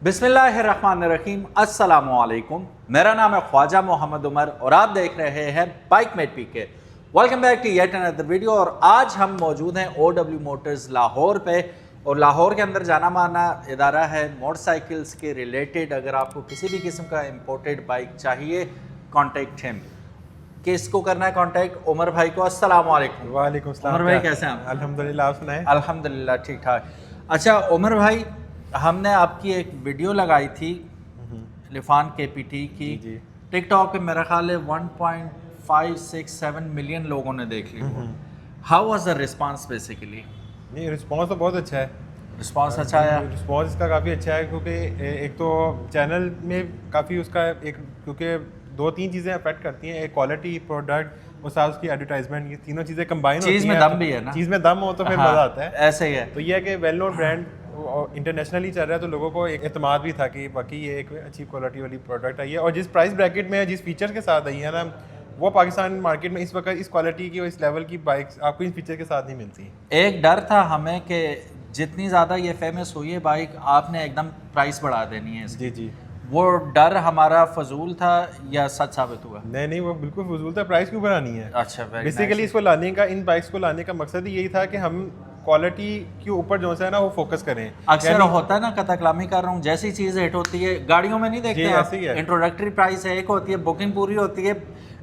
बिस्मिल्लाहिर्रहमानिर्रहीम, अस्सलामुअलैकुम। मेरा नाम है ख्वाजा मोहम्मद उमर और आप देख रहे हैं Bikemate PK. Welcome back to yet another video. और आज हम मौजूद हैं OW मोटर्स लाहौर पे, और लाहौर के अंदर जाना माना इदारा है मोटरसाइकिल्स के रिलेटेड। अगर आपको किसी भी किस्म का इम्पोर्टेड बाइक चाहिए, कॉन्टेक्ट हिम। किसको करना है कॉन्टेक्ट? उमर भाई को। अस्सलाम वालेकुम। वालेकुम सलाम। उमर भाई कैसे हैं? अल्हम्दुलिल्लाह, आप सुनाएं? अल्हम्दुलिल्लाह ठीक ठाक। अच्छा उमर भाई, हमने आपकी एक वीडियो लगाई थी लिफान KPT की। टिकटॉक पे मेरा ख्याल है 1.567 मिलियन लोगों ने देख ली। How was the response basically? नहीं, रिस्पांस तो बहुत अच्छा है। रिस्पांस अच्छा है? रिस्पांस इसका काफ़ी अच्छा है क्योंकि एक तो चैनल में काफ़ी उसका एक, क्योंकि दो तीन चीज़ें अफेक्ट करती हैं, एक क्वालिटी, प्रोडक्ट और साथ उसकी एडवर्टाइजमेंट, ये तीनों चीज़ें कंबाइन होती हैं। चीज़ में दम भी है ना? चीज़ में दम हो तो फिर मज़ा आता है। ऐसे ही है। तो ये है कि वेल नोन ब्रांड इंटरनेशनली चल रहा है, तो लोगों को एक एतमाद भी था कि बाकी ये एक अच्छी क्वालिटी वाली प्रोडक्ट आई है। और जिस प्राइस ब्रैकेट में है, जिस फीचर के साथ आई है ना, वो पाकिस्तान मार्केट में इस वक्त इस क्वालिटी की और इस लेवल की बाइक्स आपको इन फीचर के साथ नहीं मिलती। एक डर था हमें कि जितनी ज़्यादा ये फेमस हुई है बाइक, आपने एकदम प्राइस बढ़ा देनी है इसकी। जी। वो डर हमारा फजूल था या सच साबित हुआ? नहीं, वो बिल्कुल फजूल था। प्राइस क्यों बढ़ानी है? अच्छा, बेसिकली इसको लाने का, इन बाइक्स को लाने का मकसद ही यही था कि हम क्वालिटी के ऊपर जो है ना वो फोकस करें। अक्सर होता है ना, कतकलामी कर रहा हूँ, जैसी चीज़ हिट होती है गाड़ियों में नहीं देखते हैं, इंट्रोडक्टरी प्राइस एक होती है, बुकिंग पूरी होती है,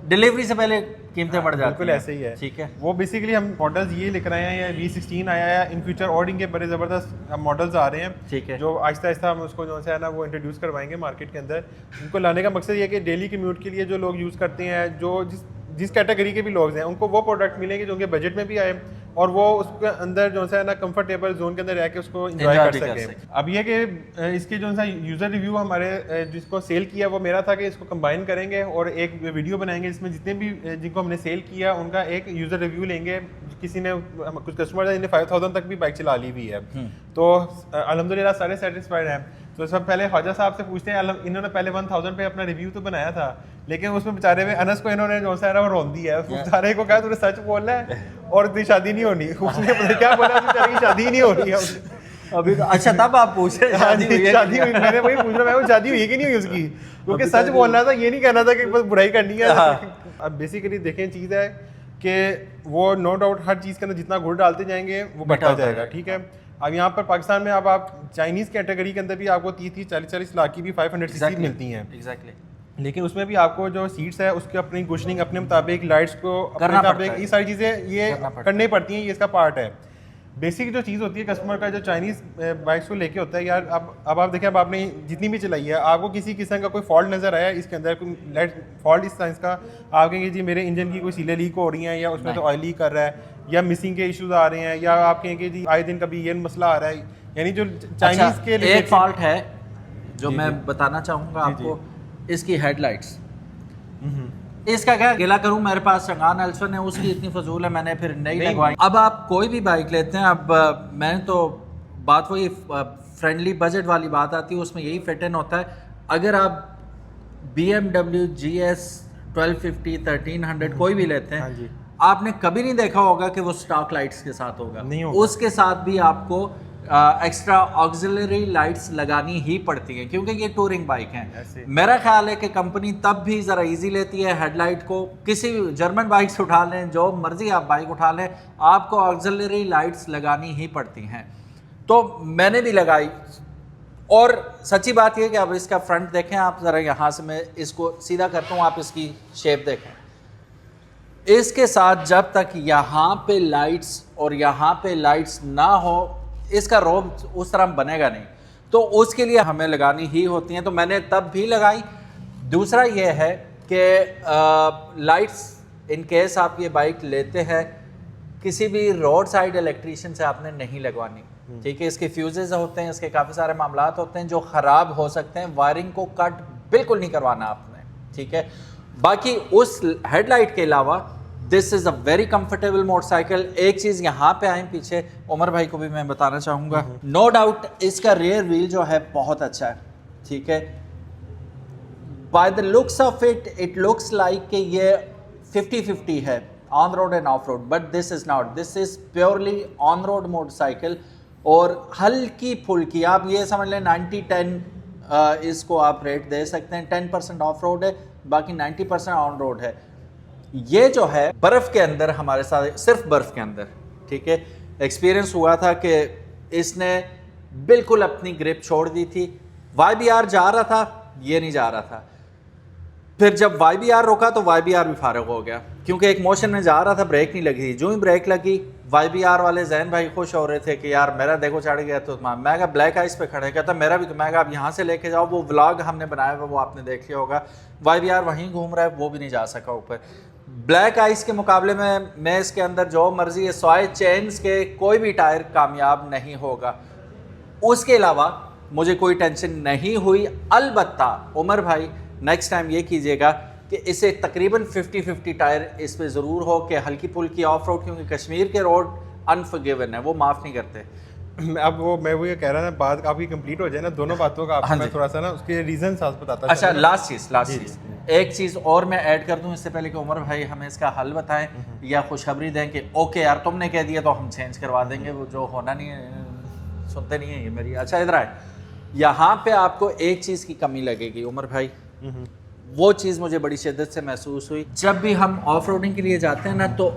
डिलीवरी से पहले कीमतें बढ़ जाती हैं। बिल्कुल ऐसे ही है। ठीक है, वो बेसिकली हम मॉडल्स ये लेकर आए हैं, या V16 आया है, इन फ्यूचर और इनके बड़े ज़बरदस्त मॉडल्स आ रहे हैं। ठीक है, जो आहिस्ता आहिस्ता हम उसको जो है ना वो इंट्रोड्यूस करवाएंगे मार्केट के अंदर। उनको लाने का मकसद ये है कि डेली कम्यूट के लिए जो लोग यूज़ करते हैं, जो जिस कैटेगरी के भी लोग हैं, उनको वो प्रोडक्ट मिलेंगे जो उनके बजट में भी आए और वो उसके अंदर जो है ना कंफर्टेबल जोन के अंदर रह के उसको एंजॉय कर सकें। अब ये कि इसके जो है यूज़र रिव्यू हमारे जिसको सेल किया वो मेरा था कि इसको कंबाइन करेंगे और एक वीडियो बनाएंगे जिसमें जितने भी जिनको हमने सेल किया उनका एक यूज़र रिव्यू लेंगे। किसी ने, कुछ कस्टमर है जिन्हें 5000 तक भी बाइक चला ली हुई है, तो अल्हम्दुलिल्लाह सारे सेटिस्फाइड हैं। तो सब पहले ख्वाजा साहब से पूछते हैं, इन्होंने पहले 1000 पे अपना रिव्यू तो बनाया था, लेकिन उसमें बेचारे में अनस को इन्होंने जो है ना वो रोन दिया है। बेचारे को कहा तूने सच बोलना है और तेरी शादी नहीं होनी। उसने पता क्या बोला, बेचारे की शादी नहीं हो रही है अभी तो। अच्छा, तब आप पूछ रहे शादी हुई? मैंने वही पूछ रहा, मैं शादी हुई कि नहीं हुई उसकी, क्योंकि सच बोलना था, ये नहीं कहना था कि बस बुराई करनी है। अब बेसिकली देखें, चीज़ है कि वो नो डाउट हर चीज़ के अंदर जितना गुड़ डालते जाएंगे वो बढ़ता जाएगा। ठीक है, अब यहाँ पर पाकिस्तान में अब आप चाइनीज़ कैटेगरी के अंदर भी आपको 30-40 लाख की भी 500 सीसी मिलती हैं। लेकिन उसमें भी आपको जो सीट्स है उसके अपनी कुशनिंग, अपने मुताबिक लाइट्स को अपने मुताबिक, ये सारी चीज़ें ये करनी पड़ती हैं, ये इसका पार्ट है। बेसिक जो चीज़ होती है कस्टमर का जो चाइनीज़ बाइक्स को लेके होता है, यार अब आप देखें, अब आपने जितनी भी चलाई है, आपको किसी किस्म का कोई फॉल्ट नज़र आया इसके अंदर, कोई लाइट फॉल्ट इस साइंस का, आप कहेंगे जी मेरे इंजन की कोई सीलें लीक हो रही हैं, या उसमें तो ऑयल लीक कर रहा है, या मिसिंग के इश्यूज आ रहे हैं, या आप कहेंगे जी आए दिन कभी ये मसला आ रहा है। यानी जो चाइनीज़ के लिए एक फॉल्ट है जो मैं बताना चाहूँगा आपको, इसकी हेडलाइट्स। इसका क्या गिला करूं, मेरे पास चंगान एल्सन है, उसकी इतनी फजूल है, मैंने फिर नहीं लगवाई। अब आप कोई भी बाइक लेते हैं, अब मैंने तो बात वही फ्रेंडली बजट वाली बात आती है, उसमें यही फिट इन होता है। अगर आप BMW GS 1250 1300 कोई भी लेते हैं, आपने कभी नहीं देखा होगा कि वो स्टॉक लाइट्स के साथ होगा। उसके साथ भी आपको एक्स्ट्रा ऑक्सिलरी लाइट्स लगानी ही पड़ती हैं, क्योंकि ये टूरिंग बाइक हैं। मेरा ख्याल है कि कंपनी तब भी ज़रा इजी लेती है हेडलाइट को। किसी जर्मन बाइक से उठा लें, जो मर्जी आप बाइक उठा लें, आपको ऑक्सिलरी लाइट्स लगानी ही पड़ती हैं। तो मैंने भी लगाई, और सच्ची बात यह कि अब इसका फ्रंट देखें आप ज़रा, यहाँ से मैं इसको सीधा करता हूँ, आप इसकी शेप देखें। इसके साथ जब तक यहाँ पे लाइट्स और यहाँ पे लाइट्स ना हो, इसका रोब उस तरह बनेगा नहीं, तो उसके लिए हमें लगानी ही होती हैं। तो मैंने तब भी लगाई। दूसरा ये है कि लाइट्स इन केस आप ये बाइक लेते हैं, किसी भी रोड साइड इलेक्ट्रीशियन से आपने नहीं लगवानी। ठीक है, इसके फ्यूजेस होते हैं, इसके काफ़ी सारे मामलात होते हैं जो ख़राब हो सकते हैं। वायरिंग को कट बिल्कुल नहीं करवाना आपने। ठीक है, बाकी उस हेडलाइट के अलावा this is a very comfortable motorcycle. एक चीज़ यहाँ पे आए पीछे, उमर भाई को भी मैं बताना चाहूँगा, नो डाउट इसका रियर व्हील जो है बहुत अच्छा है। ठीक है, by the looks of it looks like कि ये 50-50 है on road end of road, but this is not, this is purely on road motorcycle. और हल्की फुल्की आप ये समझ लें 90-10 इसको आप रेट दे सकते हैं। 10% ऑफ रोड है, बाकी 90% ऑन रोड है। ये जो है बर्फ़ के अंदर हमारे साथ, सिर्फ बर्फ़ के अंदर, ठीक है, एक्सपीरियंस हुआ था कि इसने बिल्कुल अपनी ग्रिप छोड़ दी थी। YBR जा रहा था, ये नहीं जा रहा था। फिर जब YBR रोका तो YBR भी फारग हो गया, क्योंकि एक मोशन में जा रहा था, ब्रेक नहीं लगी थी। जो ही ब्रेक लगी, YBR वाले जैन भाई खुश हो रहे थे कि यार मेरा देखो चढ़ गया। तो मैं कहा ब्लैक आइस पे खड़े, कहता मेरा भी। तो मैं कहा आप यहाँ से लेके जाओ, वो व्लॉग हमने बनाया हुआ वो आपने देख लिया होगा। YBR वहीं घूम रहा है, वो भी नहीं जा सका ऊपर। ब्लैक आइस के मुकाबले में मैं इसके अंदर जो मर्जी है, सॉय चेन्स के कोई भी टायर कामयाब नहीं होगा। उसके अलावा मुझे कोई टेंशन नहीं हुई। अलबत्ता उमर भाई नेक्स्ट टाइम ये कीजिएगा कि इसे तकरीबन 50-50 टायर इस पे ज़रूर हो कि हल्की पुल्की ऑफ रोड, क्योंकि कश्मीर के रोड अनफॉरगिवन है, वो माफ़ नहीं करते। अब वो मैं वो ये कह रहा ना, बात आपकी कंप्लीट हो जाए ना दोनों बातों का, आपको मैं थोड़ा सा ना उसके रीजन साथ बताता। अच्छा, लास्ट चीज़ एक चीज़ और मैं ऐड कर दूं इससे पहले कि उमर भाई हमें इसका हल बताएं या खुशखबरी दें कि ओके यार तुमने कह दिया तो हम चेंज करवा देंगे, वो जो होना नहीं है, सुनते नहीं है ये मेरी। अच्छा इधर आए, यहाँ पे आपको एक चीज़ की कमी लगेगी उमर भाई, वो चीज़ मुझे बड़ी शिद्दत से महसूस हुई। जब भी हम ऑफ रोडिंग के लिए जाते हैं ना, तो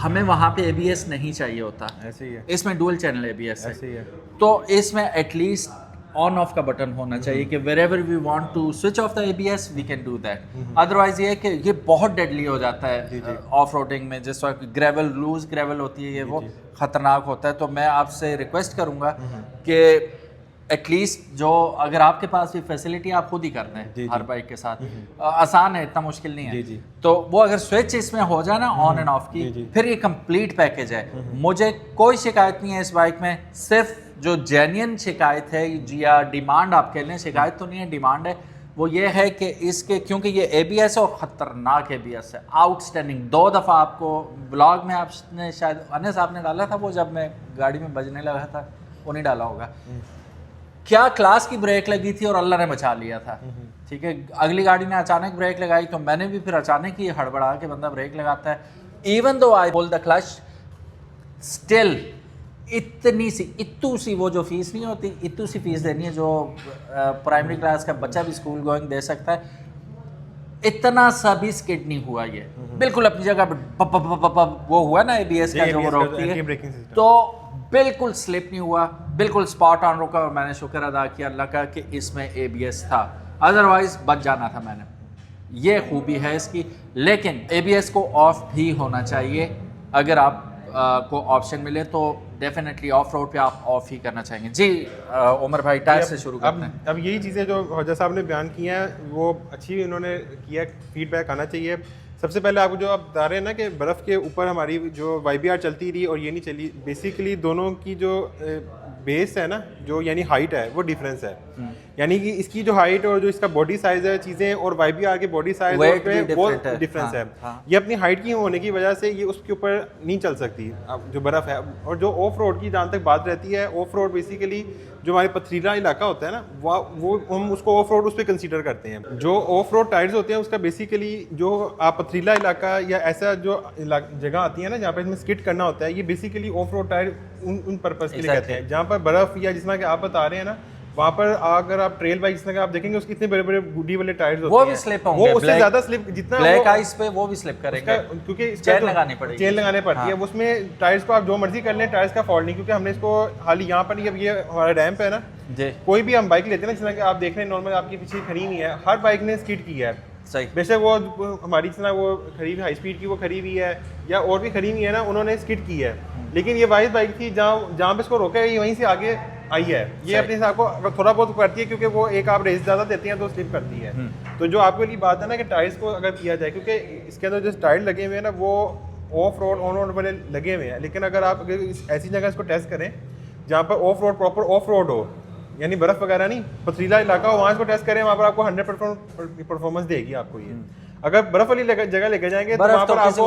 हमें वहाँ पे ABS नहीं चाहिए होता। ऐसे ही है, इसमें डुअल चैनल ABS है। ऐसे ही है। तो इसमें एटलीस्ट ऑन ऑफ का बटन होना चाहिए कि wherever we want to switch off the ABS we can do that। Otherwise ये है कि ये बहुत डेडली हो जाता है ऑफ रोडिंग में, जिस वक्त ग्रेवल, लूज ग्रेवल होती है, ये वो ख़तरनाक होता है। तो मैं आपसे रिक्वेस्ट करूँगा कि एटलीस्ट जो अगर आपके पास भी फैसिलिटी आप खुद ही करते हैं हर बाइक के साथ, आसान है, इतना मुश्किल नहीं है। तो वो अगर स्विच इसमें हो जाए ना ऑन एंड ऑफ की, फिर ये कंप्लीट पैकेज है। मुझे कोई शिकायत नहीं है इस बाइक में। सिर्फ जो जेन्युइन शिकायत है या डिमांड आप कह लें, शिकायत तो नहीं है, डिमांड है, वो ये है कि इसके, क्योंकि ये ABS है और ख़तरनाक ABS है, आउटस्टैंडिंग। 2 दफ़ा आपको ब्लॉग में आपने शायद अनस साहब ने डाला था, वो जब मैं गाड़ी में बजने लगा था, वो नहीं डाला होगा। क्या क्लास की ब्रेक लगी थी और अल्लाह ने बचा लिया था, ठीक है। अगली गाड़ी ने अचानक ब्रेक लगाई तो मैंने भी फिर अचानक ही हड़बड़ा के बंदा ब्रेक लगाता है। Even though I pull the clutch, still इतनी सी इत्तू सी वो जो फीस नहीं होती, इत्तू सी फीस देनी है जो प्राइमरी क्लास का बच्चा भी स्कूल गोइंग दे सकता है। इतना सा भी स्किड नहीं हुआ, ये बिल्कुल अपनी जगह पर वो हुआ ना ABS का जो वो रोकती है, तो बिल्कुल स्लिप नहीं हुआ, बिल्कुल स्पॉट ऑन रुका। और मैंने शुक्र अदा किया अल्लाह का कि इसमें ABS था, अदरवाइज बच जाना था मैंने। ये खूबी है इसकी। लेकिन ABS को ऑफ भी होना चाहिए, अगर आप को ऑप्शन मिले तो डेफिनेटली ऑफ रोड पे आप ऑफ ही करना चाहेंगे। जी उमर भाई टायर से शुरू करते हैं। अब यही चीज़ें जो हौजा साहब ने बयान की हैं वो अच्छी उन्होंने किया, फीडबैक आना चाहिए। सबसे पहले आपको जो आप बता रहे हैं ना कि बर्फ़ के ऊपर हमारी जो YBR चलती रही और ये नहीं चली, बेसिकली दोनों की जो बेस है ना, जो यानी हाइट है, वो डिफरेंस है। यानी कि इसकी जो हाइट और जो इसका बॉडी साइज है चीज़ें, और YBR के बॉडी साइज पे बहुत डिफरेंस है। ये अपनी हाइट की होने की वजह से ये उसके ऊपर नहीं चल सकती जो बर्फ़ है। और जो ऑफ रोड की जहाँ तक बात रहती है, ऑफ रोड बेसिकली जो हमारे पथरीला इलाका होता है ना, वो हम उसको ऑफ रोड उस पर कंसीडर करते हैं। जो ऑफ रोड टायर्स होते हैं उसका बेसिकली जो आप पथरीला इलाका या ऐसा जो जगह आती है ना जहाँ पर इसमें स्किड करना होता है, ये बेसिकली ऑफ रोड टायर उन पर्पज़ के लिए कहते हैं। जहाँ पर बर्फ़ या जिस तरह के आप बता रहे हैं ना, वहाँ पर अगर आप ट्रेल बाइक जिस आप देखेंगे उसके इतने बड़े बड़े गुडी वाले टायर्स होते हैं, वो भी स्लिप होंगे, वो उससे ज़्यादा स्लिप जितना ब्लैक आइस पे वो भी स्लिप करेंगे, क्योंकि चेन लगानी पड़ेगी, चेन लगाने पड़ती है। उसमें टायर्स को आप जो मर्जी कर लें, टायर्स का फॉल्ट नहीं, क्योंकि हमने इसको हाल यहाँ पर नहीं, अब ये हमारा रैंप है ना, कोई भी हम बाइक लेते हैं ना, जिस तरह आप देख रहे हैं नॉर्मल आपके पीछे खड़ी हुई है, हर बाइक ने स्किड की है। सही, बेशक वो हमारी जितना वो खड़ी हुई हाई स्पीड की वो खड़ी हुई है या और भी खड़ी हुई है ना, उन्होंने स्किड की है। लेकिन ये वाइज बाइक थी जहाँ पे इसको रोका है, ये वहीं से आगे आई है। ये अपने हिसाब को थोड़ा बहुत करती है, क्योंकि वो एक आप रेस ज़्यादा देते हैं तो स्लिप करती है। तो जो आपके लिए बात है ना कि टायर्स को अगर किया जाए, क्योंकि इसके अंदर जो टायर लगे हुए हैं ना वो ऑफ रोड ऑन रोड वाले लगे हुए हैं, लेकिन अगर आप ऐसी जगह इसको टेस्ट करें जहाँ पर of road proper off road हो, यानी बर्फ़ वगैरह नहीं, पथरीला इलाका हो, वहाँ इसको टेस्ट करें, वहाँ पर आपको 100% परफॉर्मेंस देगी आपको ये। अगर बर्फ वाली जगह लेके जाएंगे तो वहाँ पर आपको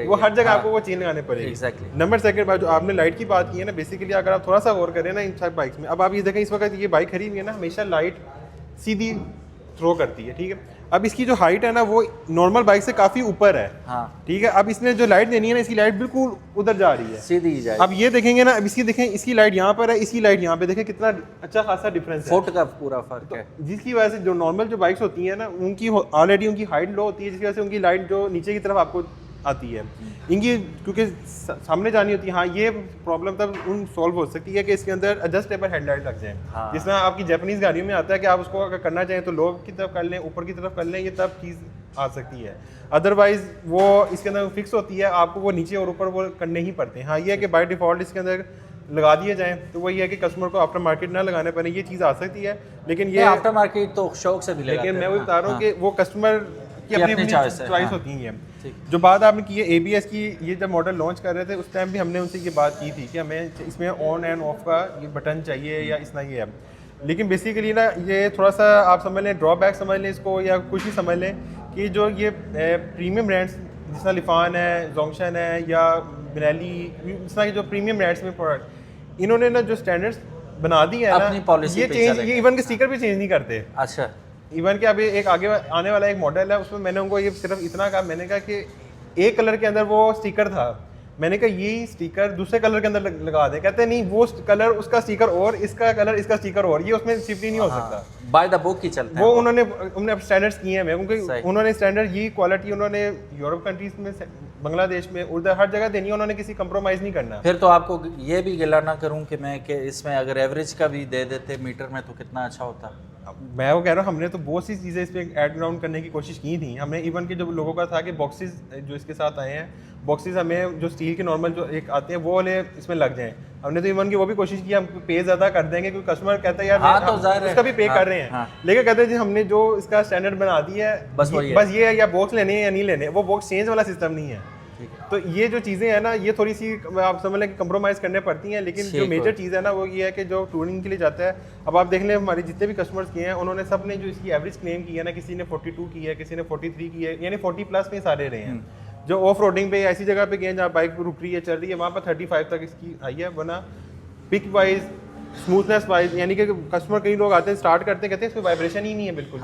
वो हर जगह आपको वो चेन लगाने पड़ेगी। नंबर सेकंड बात, जो आपने लाइट की बात की है ना, बेसिकली अगर आप थोड़ा सा गौर करें ना इन सब बाइक्स में, अब आप ये देखें इस वक्त ये बाइक खड़ी हुई है ना, हमेशा लाइट सीधी थ्रो करती है, ठीक है। अब इसकी जो हाइट है ना वो नॉर्मल बाइक से काफ़ी ऊपर है, हाँ ठीक है। अब इसमें जो लाइट देनी है ना, इसकी लाइट बिल्कुल उधर जा रही है, सीधी जाए। अब ये देखेंगे ना, अब इसकी देखें, इसकी लाइट यहाँ पर है, इसकी लाइट यहाँ पे, देखें कितना अच्छा खासा डिफरेंस है, फुट का पूरा फर्क है। जिसकी वजह से जो नॉर्मल जो बाइक्स होती हैं ना, उनकी ऑलरेडी उनकी हाइट लो होती है, जिसकी वजह से उनकी लाइट जो नीचे की तरफ आपको आती है, इनकी क्योंकि सामने जानी होती है। हाँ, ये प्रॉब्लम तब उन सॉल्व हो सकती है कि इसके अंदर एडजस्टेबल हेडलाइट लग जाए। हाँ। जिस तरह आपकी जापानीज गाड़ियों में आता है कि आप उसको अगर करना चाहें तो लो की तरफ कर लें, ऊपर की तरफ कर लें, ये तब चीज़ आ सकती है। अदरवाइज वो इसके अंदर फिक्स होती है, आपको वो नीचे और ऊपर वो करने ही पड़ते हैं। हाँ, ये है कि बाय डिफ़ॉल्ट इसके अंदर लगा दिए जाएं तो वही है कि कस्टमर को आफ्टर मार्केट ना लगाने पड़े, ये चीज़ आ सकती है। लेकिन ये आफ्टर मार्केट तो शौक से भी लगाते लेकिन हैं। मैं वही बता रहा हूँ कि वो कस्टमर की अपनी चॉइस चॉइस होती है। जो बात आपने की है ABS की, ये जब मॉडल लॉन्च कर रहे थे उस टाइम भी हमने उनसे ये बात की थी कि हमें इसमें ऑन एंड ऑफ का ये बटन चाहिए या इतना ये है। लेकिन बेसिकली ना ये थोड़ा सा आप समझ लें, ड्रॉबैक समझ लें इसको, या कुछ ही समझ लें कि जो ये प्रीमियम ब्रांड्स जिस तरह लिफान है, जोंगशन है या बिनेली, इस तरह के जो प्रीमियम ब्रांड्स में प्रोडक्ट, इन्होंने ना जो स्टैंडर्ड्स बना दी है अपनी ना, पॉलिसी ये पे चेंज, चलेंगे। ये इवन के स्टिकर भी चेंज नहीं करते। अच्छा, इवन कि अभी एक आगे आने वाला एक मॉडल है, उसमें मैंने उनको ये सिर्फ इतना कहा, मैंने कहा कि एक कलर के अंदर वो स्टिकर था, मैंने कहा यही स्टिकर दूसरे कलर के अंदर लगा दे। कहते नहीं, वो कलर उसका स्टिकर और इसका कलर इसका स्टिकर और, ये उसमें शिफ्ट ही नहीं हो सकता। बाय द बुक ही चलते हैं वो उन्होंने स्टैंडर्ड्स किए हैं, क्योंकि उन्होंने स्टैंडर्ड यही क्वालिटी उन्होंने यूरोप कंट्रीज में, बांग्लादेश में, उधर हर जगह देनी है, उन्होंने किसी कंप्रोमाइज़ नहीं करना। फिर तो आपको ये भी गिला ना करूं कि मैं कि इसमें अगर एवरेज का भी दे देते मीटर में तो कितना अच्छा होता। मैं वो कह रहा हूँ, हमने तो बहुत सी चीज़ें इस पर ऐड ग्राउंड करने की कोशिश की थी। हमने इवन के जो लोगों का था कि बॉक्सेस जो इसके साथ आए हैं, बॉक्सेस हमें जो स्टील के नॉर्मल जो एक आते हैं वो वाले इसमें लग जाएं। हमने तो इवन की वो भी कोशिश की, हम पे ज़्यादा कर देंगे, क्योंकि कस्टमर कहता है यार हाँ, तो उसका भी पे कर रहे हैं। लेकिन कहते हैं जी हमने जो इसका स्टैंडर्ड बना दिया है, बस ये या बॉक्स लेने हैं या नहीं लेने, वो बॉक्स चेंज वाला सिस्टम नहीं है। तो ये जो चीज़ें हैं ना, ये थोड़ी सी आप समझ लें कि कंप्रोमाइज़ करने पड़ती हैं। लेकिन जो मेजर चीज़ है ना वो ये है कि जो टूरिंग के लिए जाता है, अब आप देख लें हमारे जितने भी कस्टमर्स किए हैं, उन्होंने सब ने जो इसकी एवरेज क्लेम की है ना, किसी ने 42 की है, किसी ने 43 की है, यानी 40 प्लस में सारे रहे हैं। जो ऑफ रोडिंग पे ऐसी जगह पे गए जहाँ बाइक रुक रही है, चल रही है, वहाँ पर 35 तक इसकी आई है। वरना पिक वाइज, स्मूथनेस वाइज, यानी कि कस्टमर कई लोग आते हैं, स्टार्ट करते हैं, कहते हैं इसमें वाइब्रेशन ही नहीं है बिल्कुल,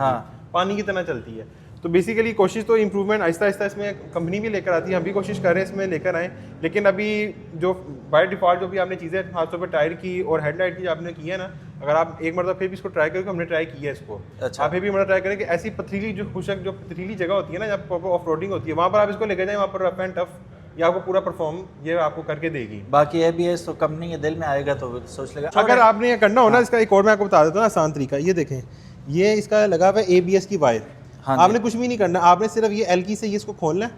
पानी की तरह चलती है। तो बेसिकली कोशिश तो इम्प्रूवमेंट आहिस्ता आहिस्ता इसमें कंपनी भी लेकर आती है, हम भी कोशिश कर रहे हैं इसमें लेकर आएँ। लेकिन अभी जो बाय डिफ़ॉल्ट जो भी आपने चीज़ें खासतौर पर टायर की और हेडलाइट की आपने की है ना, अगर आप एक मरतबा फिर भी इसको ट्राई करें, हमने ट्राई किया है इसको। अच्छा। आप फिर भी मतलब ट्राई करें कि ऐसी पथरीली जो खुशक जो पथरीली जगह होती है ना, जहाँ प्रॉपर ऑफ रोडिंग होती है, वहाँ पर आप इसको लेकर जाएँ, वहाँ पर रफ एंड टफ ये आपको पूरा परफॉर्म ये आपको करके देगी। बाकी ABS तो कंपनी के दिल में आएगा तो सोच लेगा। अगर आपने ये करना हो ना, इसका एक और मैं आपको बता देता हूँ आसान तरीका, ये देखें, ये इसका लगा हुआ है ABS की वायर। आपने कुछ भी नहीं करना, आपने सिर्फ ये एल की से ये इसको खोलना है,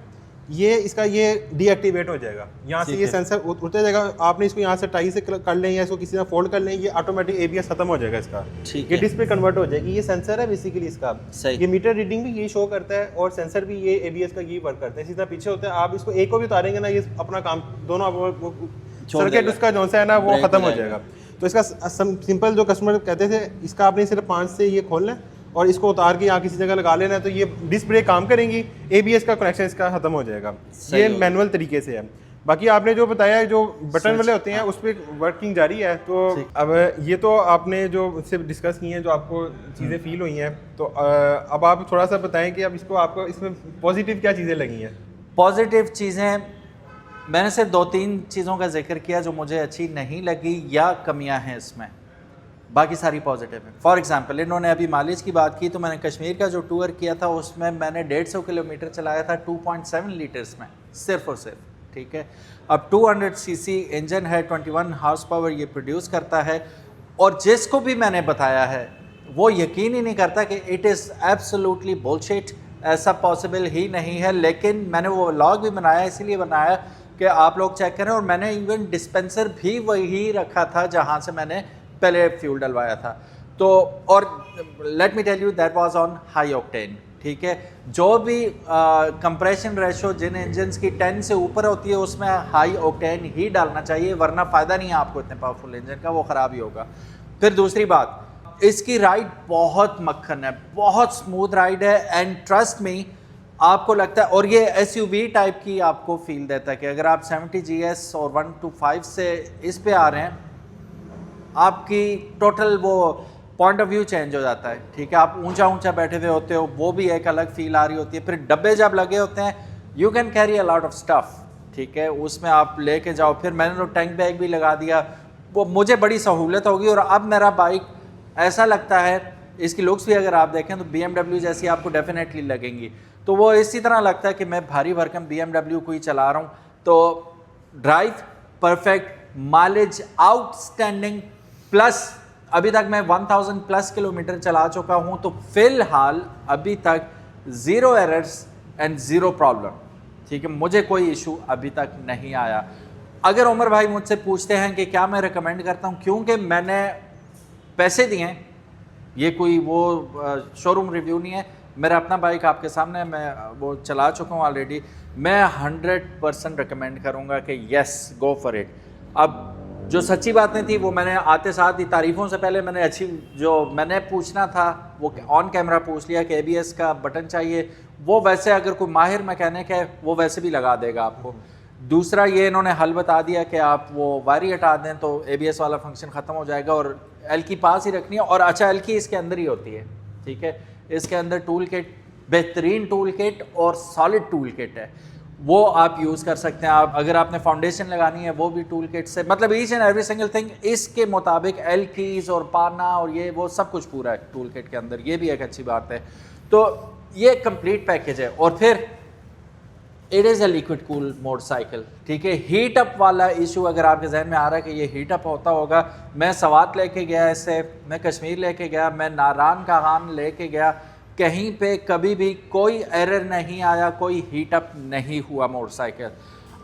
ये इसका ये डीएक्टिवेट हो जाएगा, यहाँ से ये सेंसर उतर जाएगा। आपने इसको यहाँ से टाई से कर लें या इसको किसी से फोल्ड कर लें, ये ऑटोमेटिक ABS खत्म हो जाएगा इसका, ये डिस्प्ले कन्वर्ट हो जाएगी। ये सेंसर है बेसिकली इसका, ये मीटर रीडिंग भी ये शो करता है और सेंसर भी ये ABS का ये वर्क करता है। इसी तरह पीछे होता है, आप इसको एक को भी उतारेंगे ना, ये अपना काम दोनों सर्किट उसका जो सा है ना वो खत्म हो जाएगा। तो इसका सिंपल जो कस्टमर कहते थे, इसका आपने सिर्फ 5 से ये खोलना है और इसको उतार के यहाँ किसी जगह लगा लेना है, तो ये डिस्क ब्रेक काम करेंगी, ABS का कनेक्शन इसका खत्म हो जाएगा। ये मैनुअल तरीके से है। बाकी आपने जो बताया जो बटन वाले होते हैं उस पर वर्किंग जारी है। तो अब ये तो आपने जो इससे डिस्कस की हैं, जो आपको चीज़ें फील हुई हैं, तो अब आप थोड़ा सा बताएं कि अब इसको आपको इसमें पॉजिटिव क्या चीज़ें लगी हैं। पॉजिटिव चीज़ें मैंने सिर्फ 2-3 चीज़ों का जिक्र किया जो मुझे अच्छी नहीं लगी या कमियां हैं इसमें, बाकी सारी पॉजिटिव है। फॉर एग्जांपल, इन्होंने अभी माइलेज की बात की, तो मैंने कश्मीर का जो टूर किया था उसमें मैंने 150 किलोमीटर चलाया था 2.7 लीटर्स में, सिर्फ और सिर्फ, ठीक है। अब 200 सीसी इंजन है, 21 हार्स पावर ये प्रोड्यूस करता है, और जिसको भी मैंने बताया है वो यकीन ही नहीं करता कि इट इज़ एब्सोल्युटली बुलशिट, ऐसा पॉसिबल ही नहीं है। लेकिन मैंने वो व्लॉग भी बनाया, इसीलिए बनाया कि आप लोग चेक करें, और मैंने इवन डिस्पेंसर भी वही रखा था जहाँ से मैंने पहले फ्यूल डलवाया था। तो और let me tell you that was on high octane, ठीक है। जो भी कंप्रेशन रेशो जिन इंजन्स की 10 से ऊपर होती है उसमें हाई ऑक्टेन ही डालना चाहिए, वरना फ़ायदा नहीं है आपको इतने पावरफुल इंजन का, वो ख़राब ही होगा। फिर दूसरी बात, इसकी राइड बहुत मक्खन है, बहुत स्मूथ राइड है, एंड ट्रस्ट मी आपको लगता है, और ये SUV टाइप की आपको फील देता है कि अगर आप 70 GS और 125 से इस पे आ रहे हैं, आपकी टोटल वो पॉइंट ऑफ व्यू चेंज हो जाता है, ठीक है। आप ऊंचा ऊंचा बैठे हुए होते हो, वो भी एक अलग फील आ रही होती है। फिर डब्बे जब लगे होते हैं, you can carry a lot of stuff, ठीक है, उसमें आप लेके जाओ। फिर मैंने तो टैंक बैग भी लगा दिया, वो मुझे बड़ी सहूलत होगी। और अब मेरा बाइक ऐसा लगता है, इसकी लुक्स भी अगर आप देखें तो BMW जैसी आपको डेफिनेटली लगेंगी। तो वो इसी तरह लगता है कि मैं भारी भरकम BMW को ही चला रहा हूँ। तो drive perfect, mileage outstanding, plus अभी तक मैं 1000 प्लस किलोमीटर चला चुका हूँ। तो फिलहाल अभी तक 0 एरर्स एंड 0 प्रॉब्लम, ठीक है, मुझे कोई इशू अभी तक नहीं आया। अगर उमर भाई मुझसे पूछते हैं कि क्या मैं रिकमेंड करता हूँ, क्योंकि मैंने पैसे दिए हैं, ये कोई वो शोरूम रिव्यू नहीं है, मेरा अपना बाइक आपके सामने, मैं वो चला चुका हूँ ऑलरेडी, मैं 100% रिकमेंड करूँगा कि येस गो फॉर इट। अब जो सच्ची बातें थी वो मैंने आते साथ ही, तारीफ़ों से पहले मैंने अच्छी, जो मैंने पूछना था वो ऑन कैमरा पूछ लिया कि ABS का बटन चाहिए। वो वैसे अगर कोई माहिर मैकेनिक है वो वैसे भी लगा देगा आपको। दूसरा ये इन्होंने हल बता दिया कि आप वो वायरी हटा दें तो ABS वाला फंक्शन ख़त्म हो जाएगा, और एल की पास ही रखनी है। और अच्छा, एल की इसके अंदर ही होती है, ठीक है, इसके अंदर टूल किट, बेहतरीन टूल किट और सॉलिड टूल किट है, वो आप यूज़ कर सकते हैं। आप अगर आपने फाउंडेशन लगानी है वो भी टूल किट से, मतलब each and every single thing इसके मुताबिक, एल कीज और पाना और ये वो सब कुछ पूरा है टूल किट के अंदर, ये भी एक अच्छी बात है। तो ये कंप्लीट पैकेज है। और फिर it is a liquid cool motorcycle, ठीक है। हीट अप वाला इशू अगर आपके जहन में आ रहा है कि ये हीट अप होता होगा, मैं सवात लेके गया इससे, मैं कश्मीर लेके गया, मैं नारान का खान लेके गया, कहीं पे कभी भी कोई एरर नहीं आया, कोई हीट अप नहीं हुआ मोटरसाइकिल।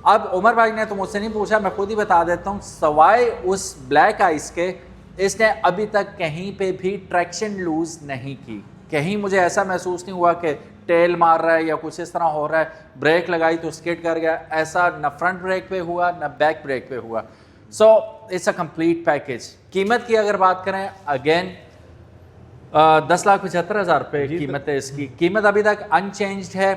अब उमर भाई ने तो मुझसे नहीं पूछा, मैं खुद ही बता देता हूँ, सवाए उस ब्लैक आइस के इसने अभी तक कहीं पे भी ट्रैक्शन लूज नहीं की। कहीं मुझे ऐसा महसूस नहीं हुआ कि टेल मार रहा है या कुछ इस तरह हो रहा है, ब्रेक लगाई तो स्किड कर गया, ऐसा न फ्रंट ब्रेक पे हुआ न बैक ब्रेक पे हुआ। So it's a complete package. कीमत की अगर बात करें, अगेन 10,75,000 रुपये कीमत है इसकी। कीमत अभी तक अनचेंज्ड है,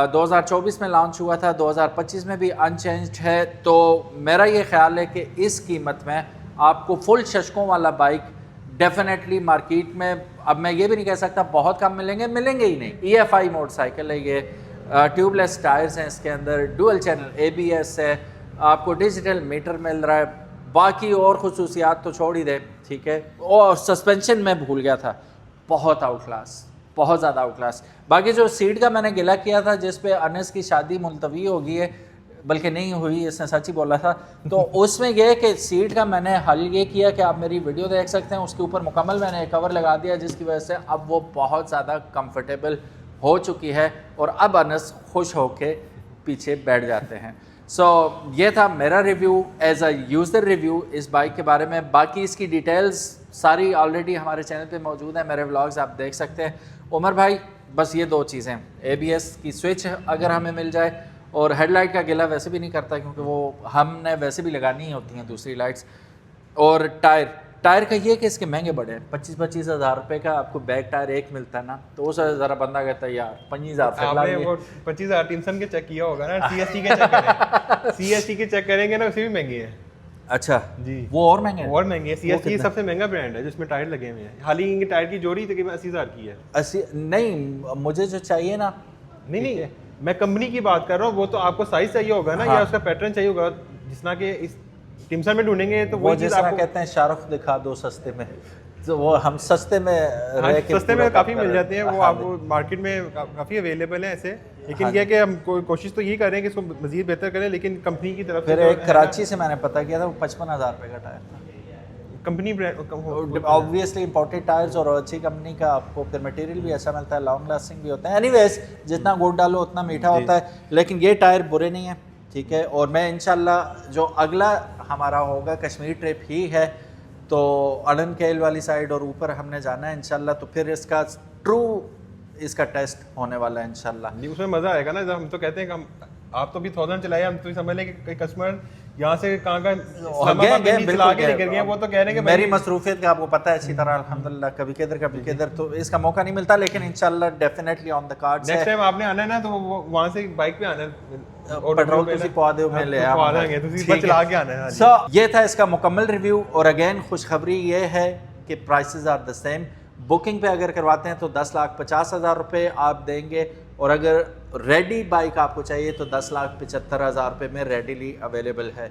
2024 में लॉन्च हुआ था, 2025 में भी अनचेंज्ड है। तो मेरा ये ख्याल है कि इस कीमत में आपको फुल शशकों वाला बाइक डेफिनेटली मार्केट में, अब मैं ये भी नहीं कह सकता बहुत कम मिलेंगे, मिलेंगे ही नहीं। EFI मोटरसाइकिल है ये, ट्यूबलेस टायर्स हैं इसके अंदर, डुअल चैनल ABS है, आपको डिजिटल मीटर मिल रहा है, बाकी और खुसूसियात तो छोड़ ही दे, ठीक है। और सस्पेंशन में भूल गया था, बहुत आउट क्लास, बहुत ज़्यादा आउट क्लास। बाकी जो सीट का मैंने गिला किया था जिस पे अनस की शादी मुलतवी हो गई है, बल्कि नहीं हुई, इसने सच ही बोला था, तो उसमें यह कि सीट का मैंने हल ये किया कि आप मेरी वीडियो देख सकते हैं, उसके ऊपर मुकम्मल मैंने कवर लगा दिया, जिसकी वजह से अब वो बहुत ज़्यादा कंफर्टेबल हो चुकी है और अब अनस खुश होके पीछे बैठ जाते हैं। सो ये था मेरा review as a user review इस बाइक के बारे में। बाकी इसकी डिटेल्स सारी ऑलरेडी हमारे चैनल पे मौजूद है, मेरे व्लॉग्स आप देख सकते हैं। उमर भाई बस ये 2 चीज़ें, ABS की स्विच अगर हमें मिल जाए, और हेडलाइट का गिला वैसे भी नहीं करता क्योंकि वो हमने वैसे भी लगानी ही होती हैं दूसरी लाइट्स। और टायर का ये कि इसके महंगे बड़े हैं, 25-25 हज़ार रुपये का आपको बैक टायर एक मिलता है ना, तो उस ज़रा बंदा कहता है यार 25,000 आपने वो 25,000 टिम्सन के चेक किया होगा ना, CST के चेक करें CST के चेक करेंगे ना, उसे भी महंगी है। अच्छा जी, वो और महंगे है, और महंगी है। CST सबसे महंगा ब्रांड है जिसमें टायर लगे हुए हैं। हाल ही इनके टायर की जोड़ी तकरीबन 80,000 की है। 80 नहीं, मुझे जो चाहिए ना, नहीं मैं कंपनी की बात कर रहा हूँ, वो तो आपको साइज चाहिए होगा ना, या उसका पैटर्न चाहिए होगा, जिसना कि इस टिम्सन में ढूंढेंगे तो वो जिस तरह कहते हैं शाहरुख दिखा दो सस्ते में, तो वो हम सस्ते में रह के सस्ते में काफ़ी मिल जाते हैं, वो आपको मार्केट में काफ़ी अवेलेबल है ऐसे। लेकिन यह कि हम कोशिश तो यही कर रहे हैं कि इसको मजीद बेहतर करें, लेकिन कंपनी की तरफ फिर एक कराची से मैंने पता किया था, वो 55,000 रुपये का टायर था, company brand, obviously imported tyres, और अच्छी कंपनी का आपको फिर मटेरियल भी अच्छा मिलता है, लॉन्ग लास्टिंग भी होता है। एनीवेज, जितना गुड़ डालो उतना मीठा होता है, लेकिन ये टायर बुरे नहीं है, ठीक है। और मैं इंशाल्लाह जो अगला हमारा होगा कश्मीर ट्रिप ही है, तो अड़न केल वाली साइड और ऊपर हमने जाना है इंशाल्लाह, तो फिर इसका ट्रू इसका टेस्ट होने वाला है इंशाल्लाह। उसमें मज़ा आएगा ना। जब हम तो कहते हैं कि आप तो भी 1000 चलाए, हम तो समझ लें कि कई कस्टमर यहाँ से कहाँ का चला के लेकर गए, वो तो कह रहे हैं कि मेरी मसरूफियत का आपको पता है अच्छी तरह, अल्हम्दुलिल्लाह, कभी किधर तो इसका मौका नहीं मिलता, लेकिन इंशाल्लाह डेफिनेटली ऑन द कार्ड्स है। नेक्स्ट टाइम आपने आना है ना, तो वहाँ से बाइक पे आना है, पेट्रोल तुसी पवा दो, मैं ले आऊंगा, तुसी चला के आना है। सो ये था इसका मुकम्मल रिव्यू। और अगेन खुशखबरी ये है कि prices are the same. Booking पे अगर करवाते हैं तो 10,50,000 रुपये आप देंगे, और अगर रेडी बाइक आपको चाहिए तो 10,75,000 रुपये में रेडीली अवेलेबल है।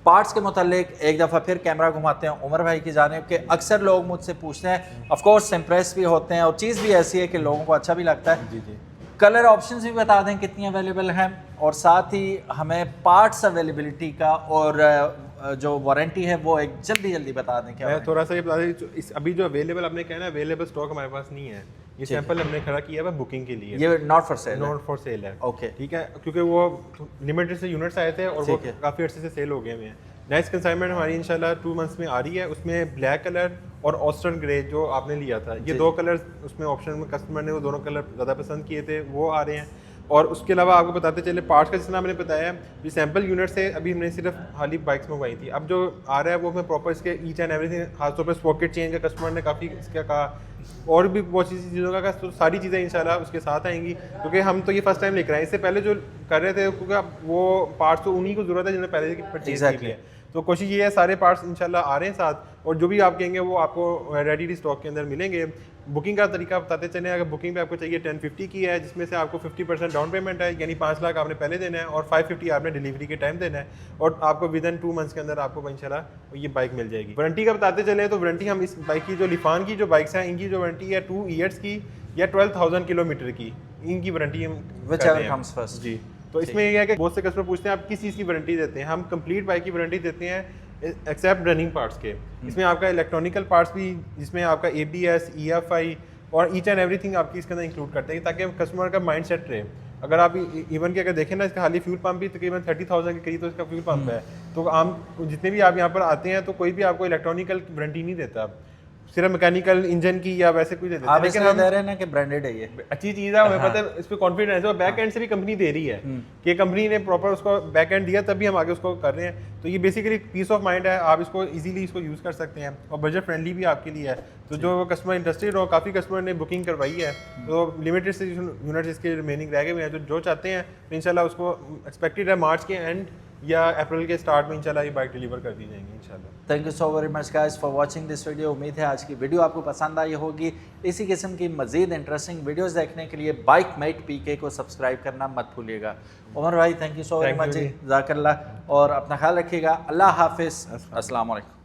पार्ट्स के मुतालिक एक दफ़ा फिर कैमरा घुमाते हैं उमर भाई की जानिब के अक्सर लोग मुझसे पूछते हैं, ऑफ कोर्स इम्प्रेस भी होते हैं, और चीज़ भी ऐसी है कि लोगों को अच्छा भी लगता है। जी जी। कलर ऑप्शंस भी बता दें कितनी अवेलेबल हैं, और साथ ही हमें पार्ट्स अवेलेबिलिटी का और जो वारंटी है वो एक जल्दी बता दें। क्या मैं थोड़ा सा ये बता दें, अभी जो अवेलेबल आपने कहा ना, अवेलेबल स्टॉक हमारे पास नहीं है। ये सैंपल हमने खड़ा किया है बुकिंग के लिए, ये not for sale, not for sale है। ओके, ठीक है, क्योंकि वो लिमिटेड से यूनिट्स आए थे और वो काफ़ी अर्से से सेल हो गए हैं। नेक्स्ट कंसाइनमेंट हमारी इंशाल्लाह 2 मंथ्स में आ रही है, उसमें ब्लैक कलर और ऑस्टर्न ग्रे जो आपने लिया था, ये 2 कलर उसमें ऑप्शन में कस्टमर ने वो दोनों कलर ज़्यादा पसंद किए थे, वो आ रहे हैं। और उसके अलावा आपको बताते चले पार्ट्स का, जिस तरह मैंने बताया ये सैम्पल यूनिट से अभी हमने सिर्फ हाल ही बाइक्स मंगवाई थी। अब जो आ रहा है वो हमें प्रॉपर इसके ईच एंड एवरीथिंग, खासतौर पर स्पॉकेट चेंज का कस्टमर ने काफ़ी इसका कहा, और भी बहुत सी चीज़ों का, तो सारी चीज़ें इंशाल्लाह उसके साथ आएंगी, क्योंकि हम तो ये फर्स्ट टाइम लेकर आए। इससे पहले जो कर रहे थे, क्योंकि वो पार्ट्स तो उन्हीं को ज़रूरत है जिन्होंने पहले परचेज की है, तो कोशिश ये है सारे पार्ट्स इंशाल्लाह आ रहे हैं साथ, और जो भी आप कहेंगे वो आपको रेडी स्टॉक के अंदर मिलेंगे। बुकिंग का तरीका बताते चलें, अगर बुकिंग पे आपको चाहिए 1050 की है, जिसमें से आपको 50% डाउन पेमेंट है, यानी 5 लाख आपने पहले देना है, और 550 आपने डिलीवरी के टाइम देना है, और आपको विद इन 2 मंथ्स के अंदर आपको इंशाल्लाह ये बाइक मिल जाएगी। वारंटी का बताते चले तो वारंटी हम इस बाइक की, जो लिफान की जो बाइक्स हैं, इनकी जो वारंटी है 2 ईयर्स की या 12,000 किलोमीटर की, इनकी वारंटी हम फर्स्ट जी। तो इसमें यह है कि बहुत से कस्टमर पूछते हैं आप किस चीज़ की वारंटी देते हैं। हम कंप्लीट बाइक की वारंटी देते हैं एक्सेप्ट रनिंग पार्ट्स के। इसमें आपका इलेक्ट्रॉनिकल पार्ट्स भी, जिसमें आपका ABS, EFI और ईच एंड एवरीथिंग आपकी इसके अंदर इंक्लूड करते हैं, ताकि कस्टमर का माइंड सेट रहे। अगर आप इवन के अगर देखें ना, इसका खाली फ्यूल पंप भी तकरीबन 30,000 के करीब तो इसका फ्यूल पंप है। तो आम जितने भी आप यहाँ पर आते हैं तो कोई भी आपको इलेक्ट्रॉनिकल वारंटी नहीं देता, सिर्फ मैकेनिकल इंजन की या वैसे कुछ देते हैं। लेकिन हम दे रहे हैं ना कि ब्रांडेड है, ये अच्छी चीज़ है, हमें पता है, इस पर कॉन्फिडेंस है, और बैक एंड से भी कंपनी दे रही है कि कंपनी ने प्रॉपर उसको बैक एंड दिया, तभी हम आगे उसको कर रहे हैं। तो ये बेसिकली पीस ऑफ माइंड है, आप इसको इजीली इसको यूज़ कर सकते हैं, और बजट फ्रेंडली भी आपके लिए है। तो जो कस्टमर इंटरेस्टेड हो, काफ़ी कस्टमर ने बुकिंग करवाई है, तो लिमिटेड से यूनिट्स इसके रिमेनिंग रह गए हुए हैं, जो चाहते हैं तो इंशाल्लाह उसको एक्सपेक्टेड है मार्च के एंड या अप्रैल के स्टार्ट में इंशाल्लाह ये बाइक डिलीवर कर दी जाएंगी इंशाल्लाह। Thank you so very much guys for watching this video. उम्मीद है आज की वीडियो आपको पसंद आई होगी। इसी किस्म की मज़ीद इंटरेस्टिंग वीडियोस देखने के लिए बाइकमेट PK को सब्सक्राइब करना मत भूलिएगा। उमर भाई thank you so very much, जज़ाकल्लाह, और अपना ख्याल रखिएगा। अल्लाह हाफिज़, अस्सलाम वालेकुम।